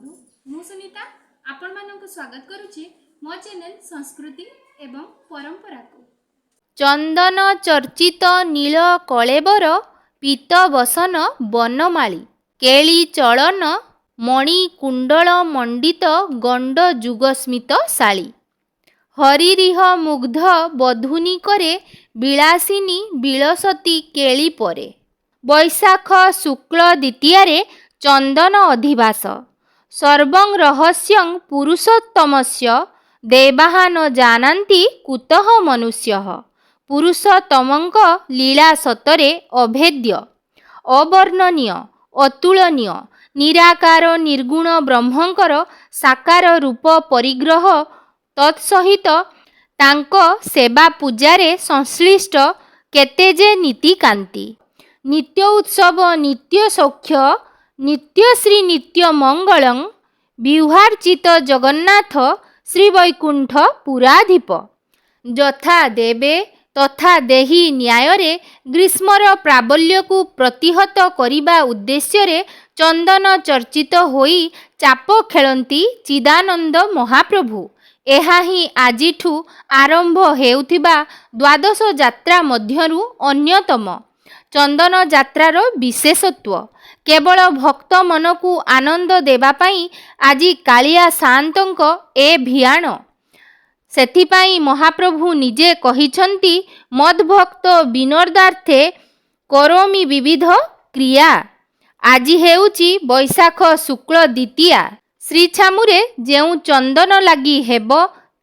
बंधु मु सुनीता आपण मानक स्वागत करुछि मो चैनल संस्कृति एवं परंपरा को। चंदन चर्चित नील कलेबर पीत बसन बनमाली केली चलन मणि कुंडल मंडित गंड जुगस्मित शाली हरिरिह मुग्ध बधुनी करे विलासिनी विलसती केली परे वैशाख शुक्ल द्वितीय चंदन अधिवास सर्वं रहस्यं पुरुषोत्तमस्य देवाः न जानन्ति कुतः मनुष्यः पुरुषोत्तमंक लीला सतरे अभेद्य अवर्णनीय अतुलनीय निराकार निर्गुण ब्रह्मंकर साकार रूप परिग्रह तत्सहित तांक सेवा पूजारे संश्लिष्ट केते जे नीतिकांति नित्य उत्सव नित्य सौख्य नित्य श्री नित्य मंगलं विहार्चित जगन्नाथ श्री वैकुंठ पुराधिप यथा देवे तथा देही न्याय ग्रीष्मर प्राबल्य को प्रतिहत करिबा उद्देश्य रे चंदन चर्चित होई चाप खेलंती चिदानंद महाप्रभु। एहा ही आजिठु आरंभ हेउथिबा द्वादश यात्रा मध्यरु अन्यतम। चंदन यात्रार विशेषत्व केवल भक्त मन को आनंद देवा पाई आजी कालिया सान्तंक ए भियाण सेथिपाई महाप्रभु निजे कहिछंती मद्भक्त विनोदार्थे करोमि विविध क्रिया। आजी हेउची वैशाख शुक्ल द्वितीया श्री छामुरे जेउ चंदन लागी हेब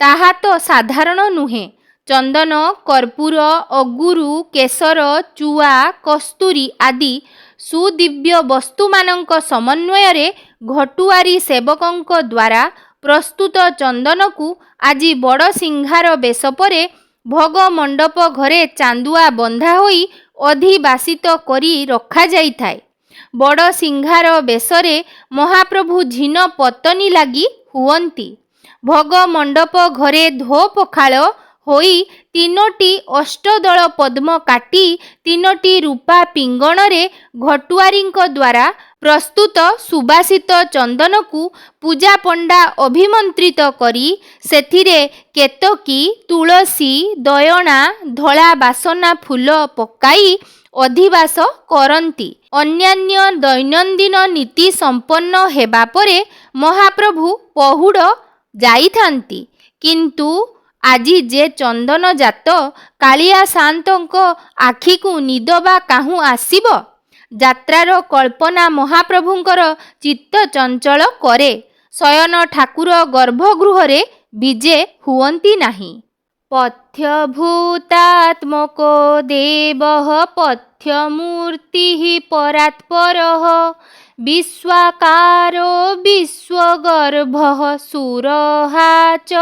ताहा तो साधारण नुहे। चंदन कर्पूर अगुरु केसर चुआ कस्तूरी आदि सुदिव्य वस्तुमानंक समन्वय रे घटुआरी सेवकंक द्वारा प्रस्तुत चंदन को आजी बड़ सिंहार बेश परे भोग मंडप घरे चांदुआ बंधा होई अधिवासित करी रखा जाई थाए। बड़ सिंहार बेशरे महाप्रभु झीन पतनी लागी हुवंती। भोग मंडप घरे धो पखाल होई तीनोटी अष्टदल पद्म काटी तीनोटी रूपा पिंगण रे घटुआरींक द्वारा प्रस्तुत सुबासित चंदन को पूजा पंडा अभिमंत्रित करी सेथिरे केतकी तुलसी दयणा धला बासना फूल पकाई अधिवास करंती। अन्यान्य दैनंदिन नीति संपन्न हेबा परे महाप्रभु पहुड़ जाइथांती। किंतु आजी जे चंदन जात कालिया सान्तंक आखि को निदबा काहू आसीब। यात्रार कल्पना महाप्रभुंकर चित्त चंचल करे। शयन ठाकुर गर्भगृह रे विजे हुवंती नाही। पथ्यभूतात्मको देवः पथ्यमूर्तिः परात्परः विश्वाकारो विश्वगर्भः सुरहा च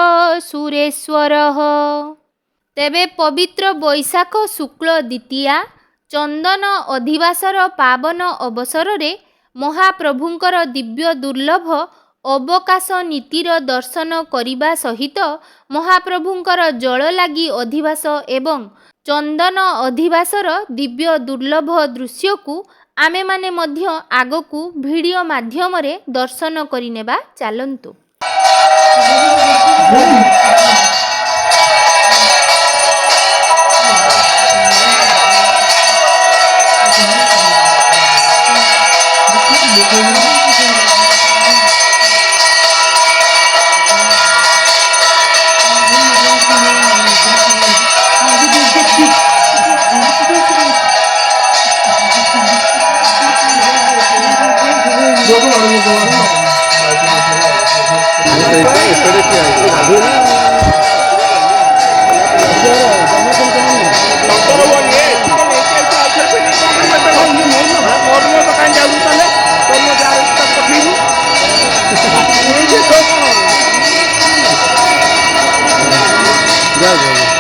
सुरेश्वरः। तेबे पवित्र वैशाख शुक्ल द्वितीया चंदन अधिवासर पावन अवसर रे महाप्रभुंकर दिव्य दुर्लभ अवकाश नीतिर दर्शन करिबा सहित महाप्रभुंकर जल लागी अधिवास एवं चंदन अधिवासर दिव्य दुर्लभ दृश्य को आमे माने मध्य आगकू वीडियो माध्यम रे दर्शन करिनेबा चालंतु। Yeah.